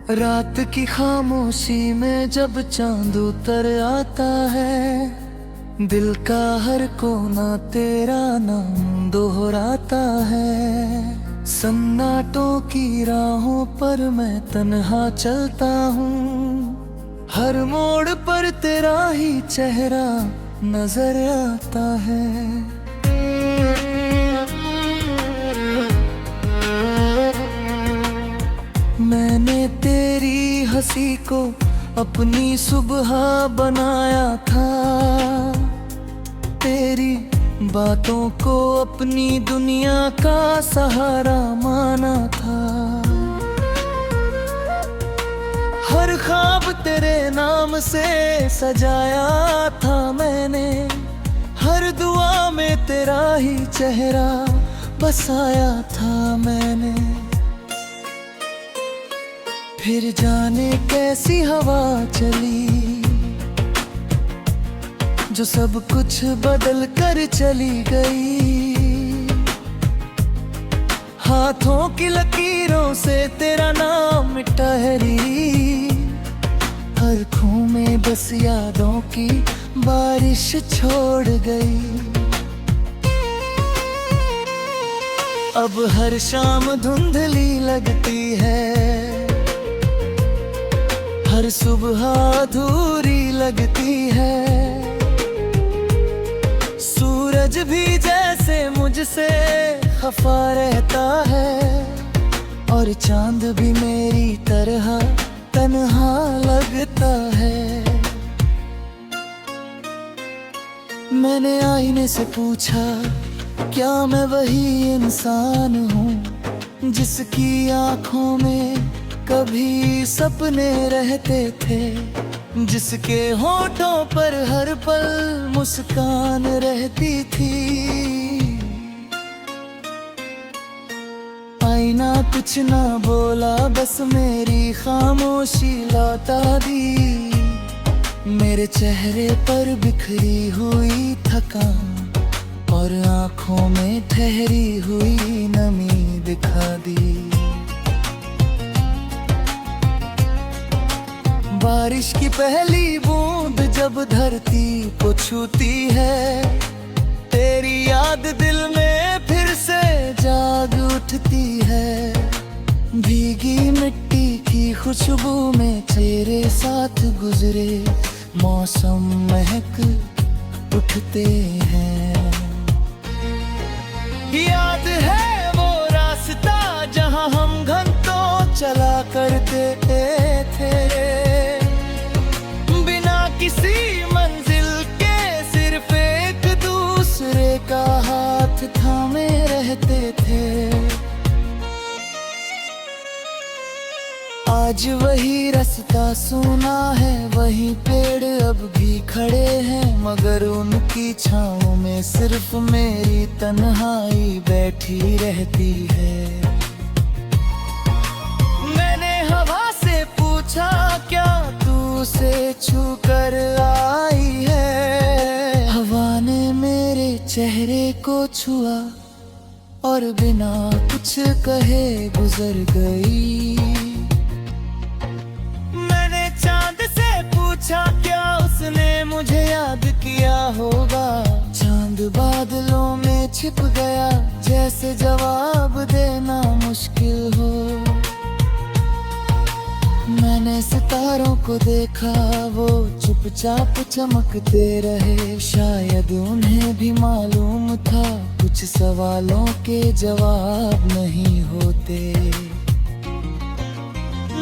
रात की खामोशी में जब चांद उतर आता है, दिल का हर कोना तेरा नाम दोहराता है। सन्नाटों की राहों पर मैं तन्हा चलता हूँ, हर मोड़ पर तेरा ही चेहरा नजर आता है। मैंने तेरी हंसी को अपनी सुबह बनाया था, तेरी बातों को अपनी दुनिया का सहारा माना था। हर ख्वाब तेरे नाम से सजाया था मैंने, हर दुआ में तेरा ही चेहरा बसाया था मैंने। फिर जाने कैसी हवा चली जो सब कुछ बदल कर चली गई। हाथों की लकीरों से तेरा नाम ठहरी, हर खून में बस यादों की बारिश छोड़ गई। अब हर शाम धुंधली लगती है, हर सुबह अधूरी लगती है। सूरज भी जैसे मुझसे खफा रहता है, और चांद भी मेरी तरह तन्हा लगता है। मैंने आईने से पूछा, क्या मैं वही इंसान हूँ जिसकी आंखों में कभी सपने रहते थे, जिसके होठों पर हर पल मुस्कान रहती थी। आईना कुछ ना बोला, बस मेरी खामोशी लौटा दी। मेरे चेहरे पर बिखरी हुई थकान और आंखों में ठहरी हुई नमी दिखा दी। बारिश की पहली बूंद जब धरती को छूती है, तेरी याद दिल में फिर से जाग उठती है। भीगी मिट्टी की खुशबू में तेरे साथ गुजरे मौसम महक उठते हैं। याद है वो रास्ता जहां हम घंटों चला करते थे, किसी मंजिल के सिर्फ एक दूसरे का हाथ थामे रहते थे। आज वही रास्ता सुना है, वही पेड़ अब भी खड़े हैं, मगर उनकी छांव में सिर्फ मेरी तन्हाई बैठी रहती है। मैंने हवा से पूछा, क्या से छू कर आई है? हवा ने मेरे चेहरे को छुआ और बिना कुछ कहे गुजर गई। मैंने चांद से पूछा, क्या उसने मुझे याद किया होगा? चांद बादलों में छिप गया, जैसे जवाब देना मुश्किल हो। मैंने सितारों को देखा, वो चुपचाप चमकते रहे। शायद उन्हें भी मालूम था कुछ सवालों के जवाब नहीं होते।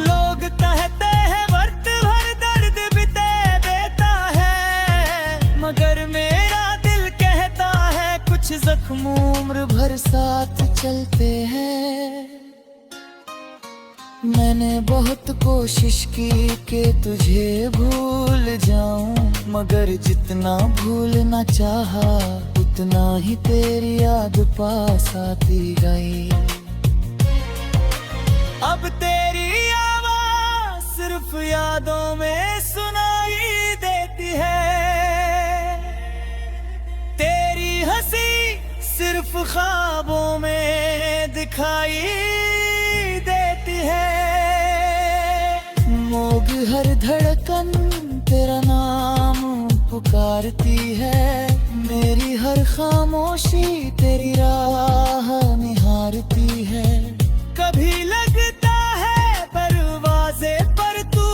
लोग कहते हैं वक्त भर दर्द भी दे देता है, मगर मेरा दिल कहता है कुछ जख्म उम्र भर साथ चलते हैं। मैंने बहुत कोशिश की कि तुझे भूल जाऊं, मगर जितना भूलना चाहा उतना ही तेरी याद पास आती गई। अब तेरी आवाज सिर्फ यादों में सुनाई देती है, तेरी हंसी सिर्फ ख्वाबों में दिखाई देती है। हर धड़कन तेरा नाम पुकारती है, मेरी हर खामोशी तेरी राह निहारती है। कभी लगता है दरवाजे पर तू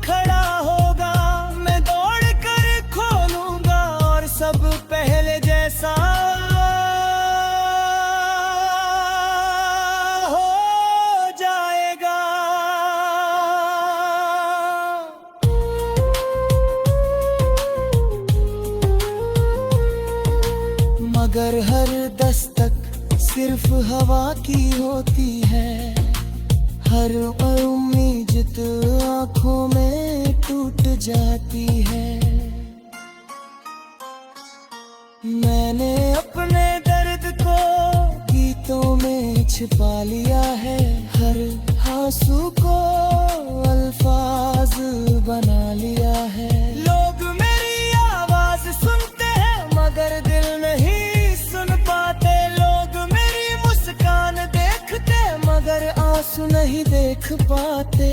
खड़ा होगा, मैं दौड़ कर खोलूंगा और सब पहले जैसा मगर हर दस्तक सिर्फ हवा की होती है, हर उम्मीद आंखों में टूट जाती है। मैंने अपने दर्द को गीतों में छिपा लिया है, हर आंसू को अल्फाज बना लिया है। लोग मेरी आवाज सुनते हैं मगर दिल नहीं पाते, लोग मेरी मुस्कान देखते मगर आंसू नहीं देख पाते।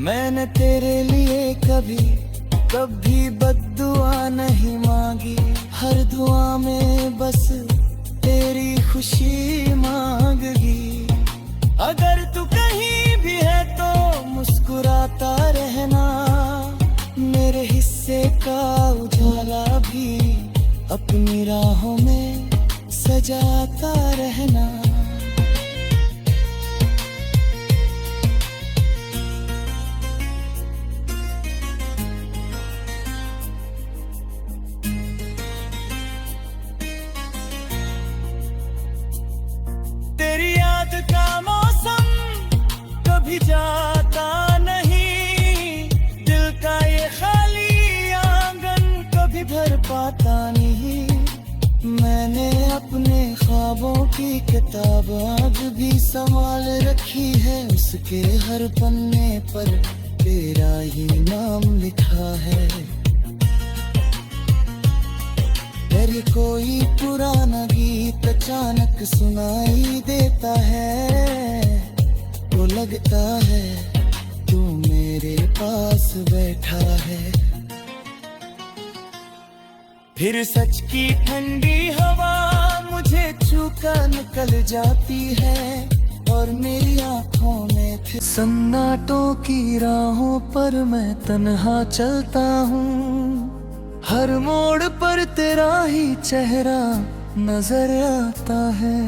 मैंने तेरे लिए कभी बद्दुआ नहीं मांगी, हर दुआ में बस तेरी खुशी मांगी। अगर तू कहीं भी है तो मुस्कुराता रहना, मेरे हिस्से का उजाला भी अपनी राहों में सजाता रहना। तेरी याद का मौसम कभी जाता नहीं, दिल का ये खाली आंगन कभी भर पाता नहीं। मैंने अपने ख्वाबों की किताब आज भी संभाल रखी है, उसके हर पन्ने पर तेरा ही नाम लिखा है। मेरे कोई पुराना गीत अचानक सुनाई देता है, तो लगता है तू मेरे पास बैठा है। फिर सच की ठंडी हवा मुझे छूकर निकल जाती है, और मेरी आंखों में फिर सन्नाटों की राहों पर मैं तन्हा चलता हूँ। हर मोड़ पर तेरा ही चेहरा नजर आता है।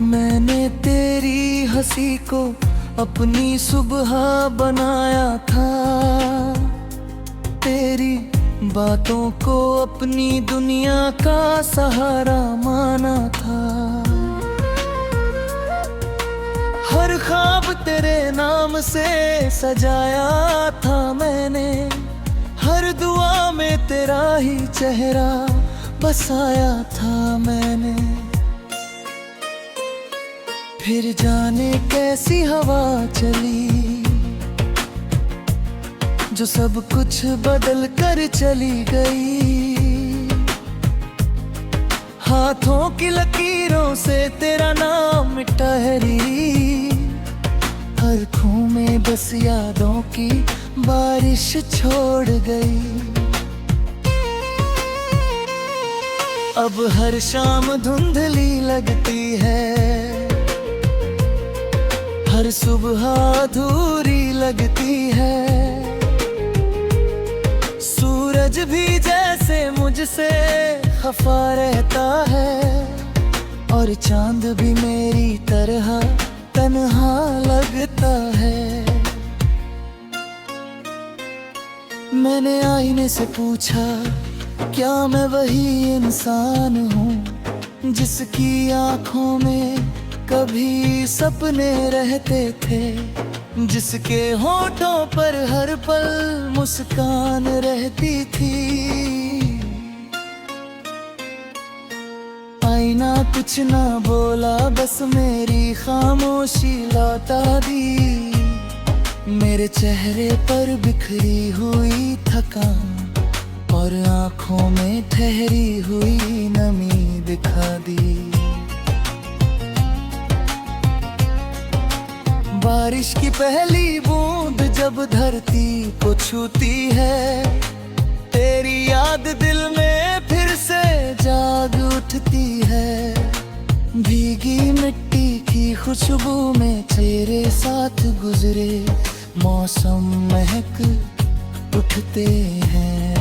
मैंने तेरी हंसी को अपनी सुबह बनाया था, तेरी बातों को अपनी दुनिया का सहारा माना था। हर ख्वाब तेरे नाम से सजाया था मैंने, हर दुआ में तेरा ही चेहरा बसाया था मैंने। फिर जाने कैसी हवा चली जो सब कुछ बदल कर चली गई। हाथों की लकीरों से तेरा नाम ठहरी, हर खूं में बस यादों की बारिश छोड़ गई। अब हर शाम धुंधली लगती है, हर सुबह अधूरी लगती है। सूरज भी जैसे मुझसे खफा रहता है, और चांद भी मेरी तरह तन्हा लगता है। मैंने आईने से पूछा, क्या मैं वही इंसान हूँ जिसकी आंखों में कभी सपने रहते थे, जिसके होठों पर हर पल मुस्कान रहती थी। आईना कुछ ना बोला, बस मेरी खामोशी लौटा दी। मेरे चेहरे पर बिखरी हुई थकान और आंखों में ठहरी हुई नमी दिखा दी। बारिश की पहली बूंद जब धरती को छूती है, तेरी याद दिल में फिर से जाग उठती है। भीगी मिट्टी की खुशबू में तेरे साथ गुजरे मौसम महक उठते हैं।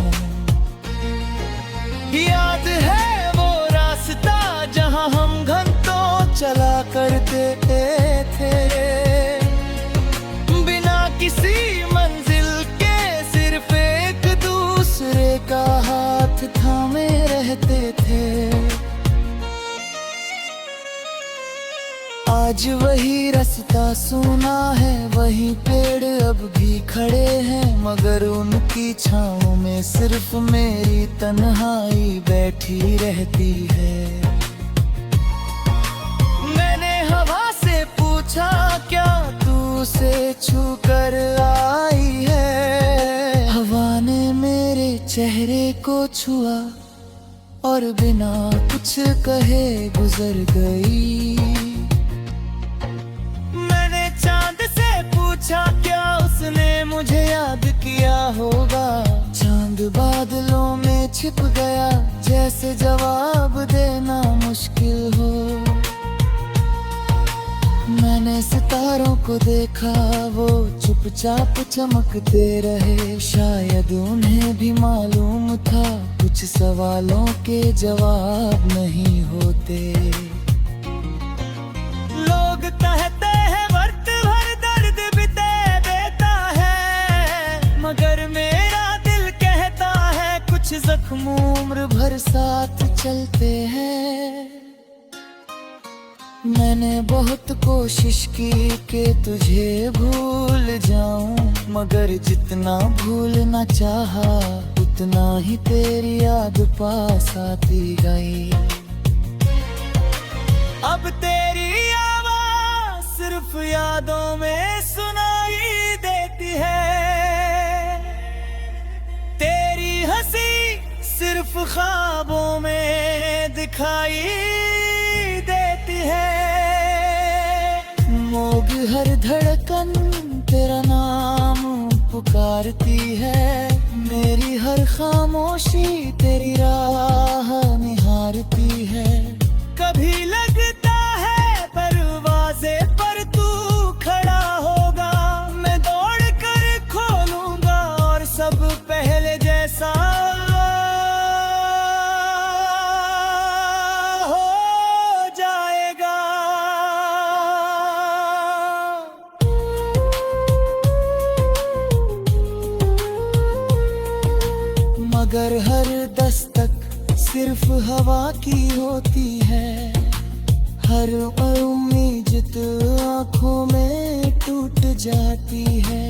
याद है वो रास्ता जहां हम घंटों चला करते थे, बिना किसी मंजिल के सिर्फ एक दूसरे का हाथ थामे रहते थे। आज वही रास्ता सुना है, वही पेड़ अब भी खड़े हैं, मगर उनकी छाँव में सिर्फ मेरी तन्हाई बैठी रहती है। मैंने हवा से पूछा क्या तू उसे छू कर आई है, हवा ने मेरे चेहरे को छुआ और बिना कुछ कहे गुजर गई। पूछा क्या उसने मुझे याद किया होगा, चांद बादलों में छिप गया जैसे जवाब देना मुश्किल हो। मैंने सितारों को देखा वो चुपचाप चमकते रहे, शायद उन्हें भी मालूम था कुछ सवालों के जवाब नहीं होते। लोग कहते हैं वक्त भर दर्द बिते देता है, मगर मेरा दिल कहता है कुछ जख्म उम्र भर साथ चलते हैं। मैंने बहुत कोशिश की कि तुझे भूल जाऊं, मगर जितना भूलना चाहा उतना ही तेरी याद पास आती गई। अब तेरी आवाज़ सिर्फ यादों में सुनाई देती है, तेरी हंसी सिर्फ ख्वाबों में दिखाई देती है। मोग हर धड़कन तेरा नाम पुकारती है, मेरी हर खामोशी तेरी राह निहारती है। कभी लगता है दरवाजे पर तू खड़ा होगा, मैं दौड़ कर खोलूंगा और सब पहले जैसा हो जाएगा। मगर हर दस्तक सिर्फ हवा की होती है, हर उम्मीद आँखों में टूट जाती है।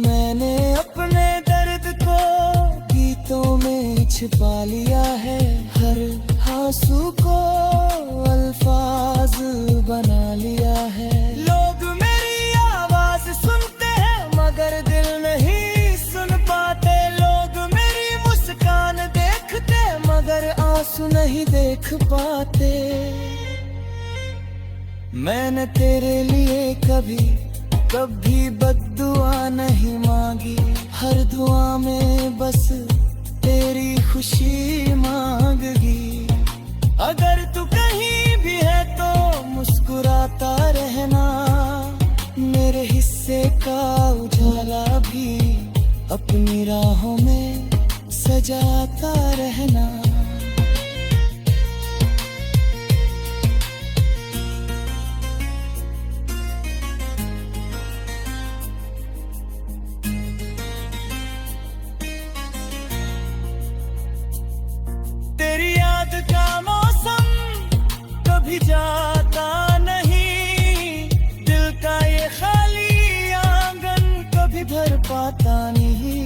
मैंने अपने दर्द को गीतों में छिपा लिया है, हर आंसू को अल्फाज बना लिया है। लोग मेरी आवाज सुनते हैं मगर दिल नहीं सुन पाते, लोग मेरी मुस्कान देखते मगर आंसू नहीं देख पाते। मैंने तेरे लिए कभी बद्दुआ नहीं मांगी, हर दुआ में बस तेरी खुशी मांगी। अगर तू कहीं भी है तो मुस्कुराता रहना, मेरे हिस्से का उजाला भी अपनी राहों में सजाता रहना। तेरी याद का मौसम कभी जाता नहीं, दिल का ये खाली आंगन कभी भर पाता नहीं।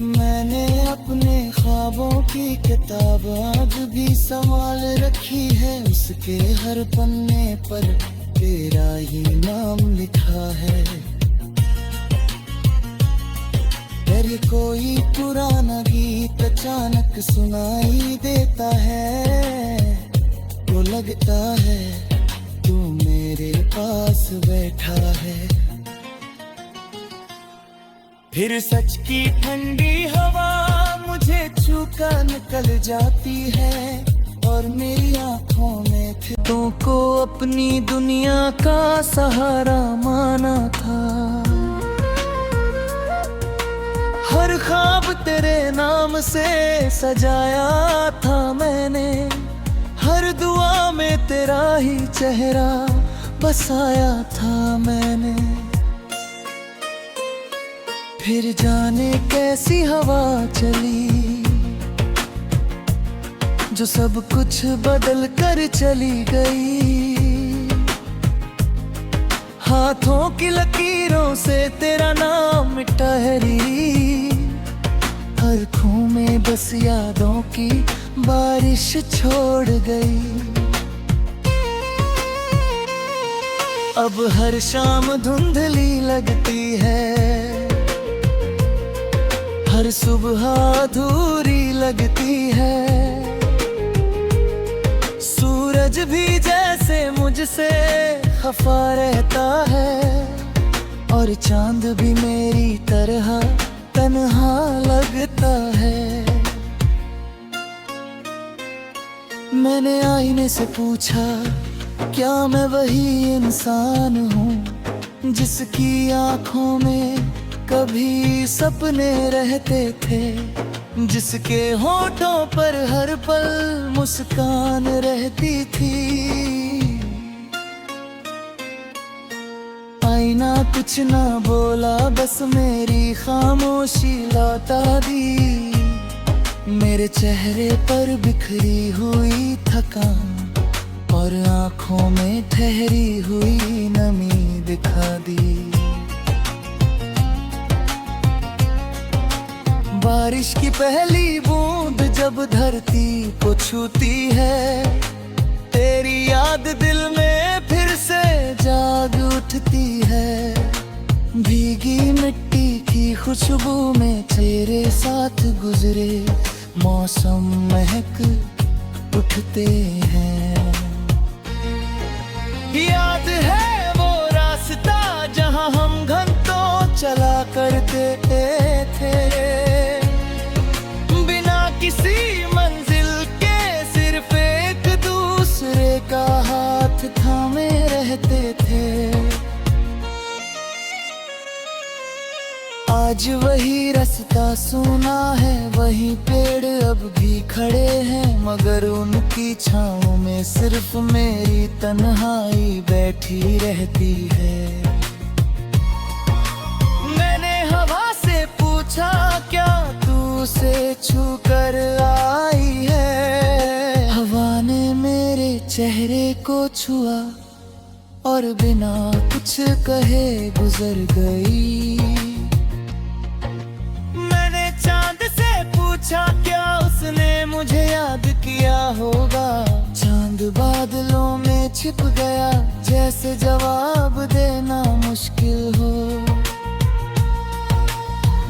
मैंने अपने ख्वाबों की किताब आज भी संभाल रखी है, उसके हर पन्ने पर तेरा ही नाम लिखा है। अगर कोई पुराना गीत अचानक सुनाई देता है तो लगता है तू मेरे पास बैठा है। फिर सच की ठंडी हवा मुझे छूकर निकल जाती है, और मेरी आंखों में फितों को अपनी दुनिया का सहारा माना था। हर ख्वाब तेरे नाम से सजाया था मैंने, हर दुआ में तेरा ही चेहरा बसाया था मैंने। फिर जाने कैसी हवा चली जो सब कुछ बदल कर चली गई। हाथों की लकीरों से तेरा नाम ठहरी, हर खूं में बस यादों की बारिश छोड़ गई। अब हर शाम धुंधली लगती है, हर सुबह अधूरी लगती है। सूरज भी जैसे मुझसे खफा रहता है, और चांद भी मेरी तरह तन्हा लगता है। मैंने आईने से पूछा, क्या मैं वही इंसान हूँ जिसकी आंखों में कभी सपने रहते थे, जिसके होठों पर हर पल मुस्कान रहती थी। आईना कुछ ना बोला, बस मेरी खामोशी लौटा दी। मेरे चेहरे पर बिखरी हुई थकान, और आंखों में ठहरी हुई नमी दिखा दी। बारिश की पहली बूंद जब धरती को छूती है, तेरी याद दिल में फिर से जाग उठती है। भीगी मिट्टी की खुशबू में तेरे साथ गुजरे मौसम महक उठते हैं। याद है वो रास्ता जहां हम घंटों चला करते थे, बिना किसी मंजिल के सिर्फ एक दूसरे का हाथ थामे रहते थे। आज वही रास्ता सुना है, वही पेड़ अब भी खड़े हैं, मगर उनकी छाँव में सिर्फ मेरी तन्हाई बैठी रहती है। मैंने हवा से पूछा, क्या तू उसे छू कर आई है? हवा ने मेरे चेहरे को छुआ और बिना कुछ कहे गुजर गई। चांद से पूछा, क्या उसने मुझे याद किया होगा? चांद बादलों में छिप गया, जैसे जवाब देना मुश्किल हो।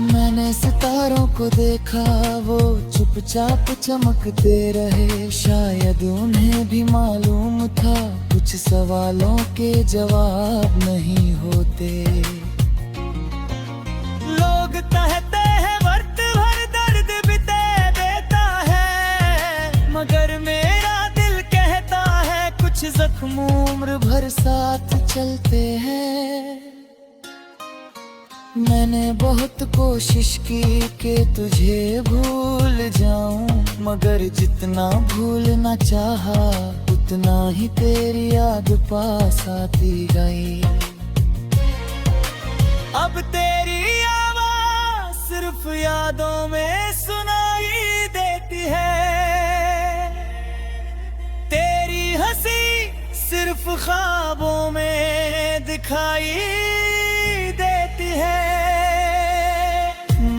मैंने सितारों को देखा, वो चुपचाप चमकते रहे। शायद उन्हें भी मालूम था, कुछ सवालों के जवाब नहीं होते। लोग कहते हैं वक्त भर दर्द बिते देता है, मगर मेरा दिल कहता है कुछ जख्म उम्र भर साथ चलते हैं। मैंने बहुत कोशिश की कि तुझे भूल जाऊं, मगर जितना भूलना चाहा उतना ही तेरी याद पास आती गई। अब तेरी आवाज़ सिर्फ यादों में सुनाई देती है, तेरी हंसी सिर्फ ख्वाबों में दिखाई देती है।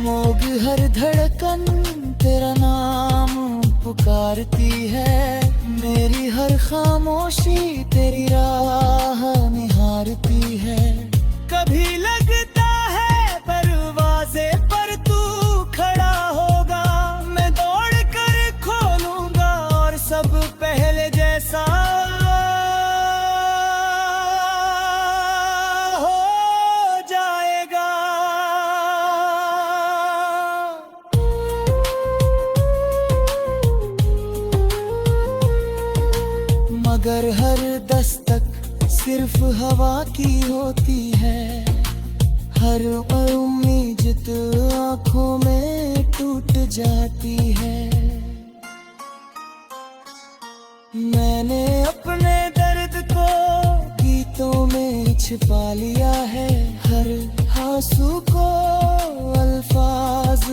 मोग हर धड़कन तेरा नाम पुकारती है, मेरी हर खामोशी तेरी राह निहारती है। कभी लगता है दरवाजे पर तू खड़ा होगा, मैं दौड़ कर खोलूंगा और सब पहले जैसा मगर हर दस्तक सिर्फ हवा की होती है। हर उम्मीद आंखों में टूट जाती है। मैंने अपने दर्द को गीतों में छिपा लिया है। हर आंसू को अल्फाज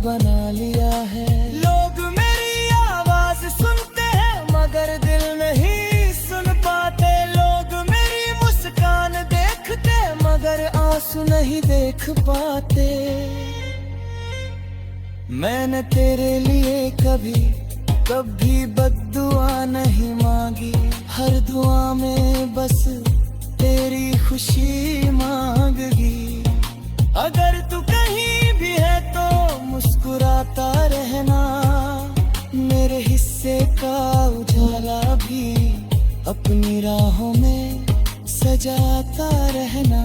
बना लिया है। लोग मेरी आवाज सुनते हैं मगर दिल नहीं सुन पाते। लोग मेरी मुस्कान देखते मगर आंसू नहीं देख पाते। मैंने तेरे लिए कभी बद्दुआ नहीं मांगी। हर दुआ में बस तेरी खुशी मांगी। अगर तू कहीं भी है तो मुस्कुराता रहना। मेरे हिस्से का उजाला भी अपनी राहों में सजाता रहना।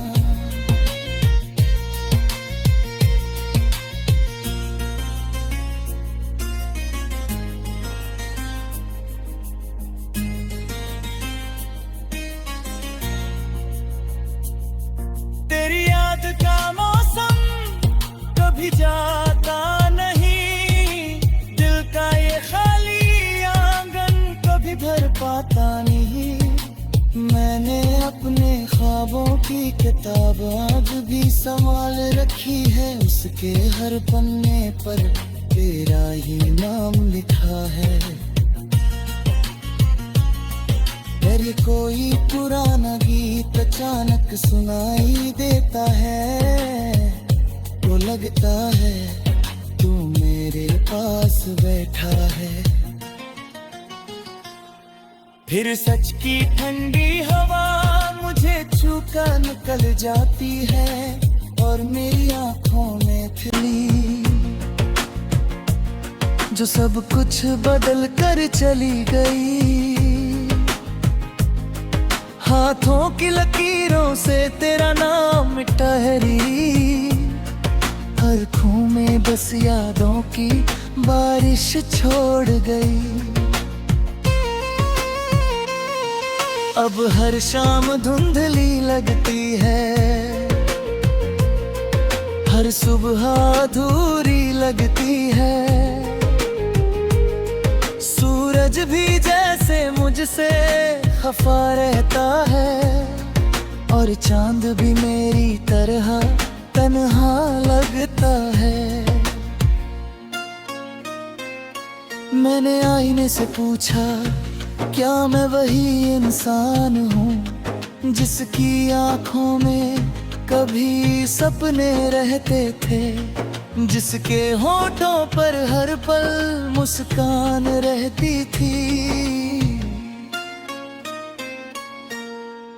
तेरी याद का मौसम कभी जाता नहीं। दिल का ये खाली आंगन कभी भर पाता नहीं। मैंने अपने ख्वाबों की किताब आज भी संभाल रखी है। उसके हर पन्ने पर तेरा ही नाम लिखा है। मेरे कोई पुराना गीत अचानक सुनाई देता है तो लगता है तू मेरे पास बैठा है। फिर सच की ठंडी हवा मुझे छूकर निकल जाती है और मेरी आंखों में खिली जो सब कुछ बदल कर चली गई। हाथों की लकीरों से तेरा नाम ठहरी। हर खून में बस यादों की बारिश छोड़ गई। अब हर शाम धुंधली लगती है। हर सुबह अधूरी लगती है। सूरज भी जैसे मुझसे खफा रहता है और चांद भी मेरी तरह तन्हा लगता है। मैंने आईने से पूछा क्या मैं वही इंसान हूँ जिसकी आंखों में कभी सपने रहते थे। जिसके होठों पर हर पल मुस्कान रहती थी।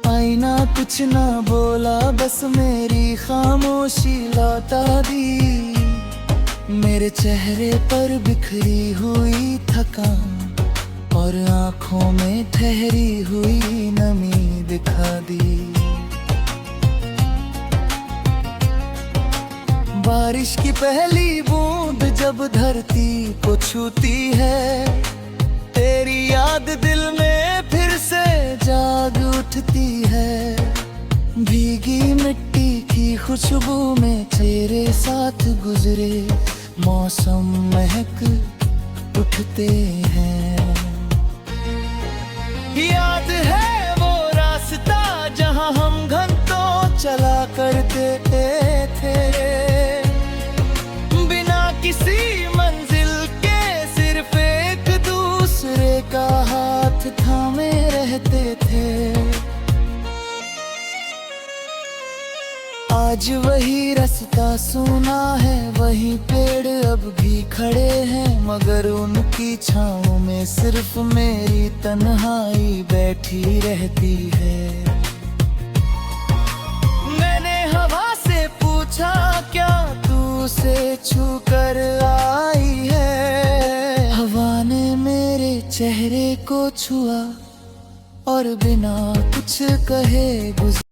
आईना कुछ ना बोला बस मेरी खामोशी लौटा दी। मेरे चेहरे पर बिखरी हुई थकान और आंखों में ठहरी हुई नमी दिखा दी। बारिश की पहली बूंद जब धरती को छूती है। तेरी याद दिल में फिर से जाग उठती है। भीगी मिट्टी की खुशबू में तेरे साथ गुजरे मौसम महक उठते हैं। याद है वो रास्ता जहां हम घंटों चला करते थे। बिना किसी मंजिल के सिर्फ एक दूसरे का हाथ थामे रहते थे। आज वही रास्ता सुना है। वही पेड़ अब भी खड़े हैं मगर उनकी छाँव में सिर्फ मेरी तन्हाई बैठी रहती है। मैंने हवा से पूछा क्या तू उसे छू कर आई है। हवा ने मेरे चेहरे को छुआ और बिना कुछ कहे गुजर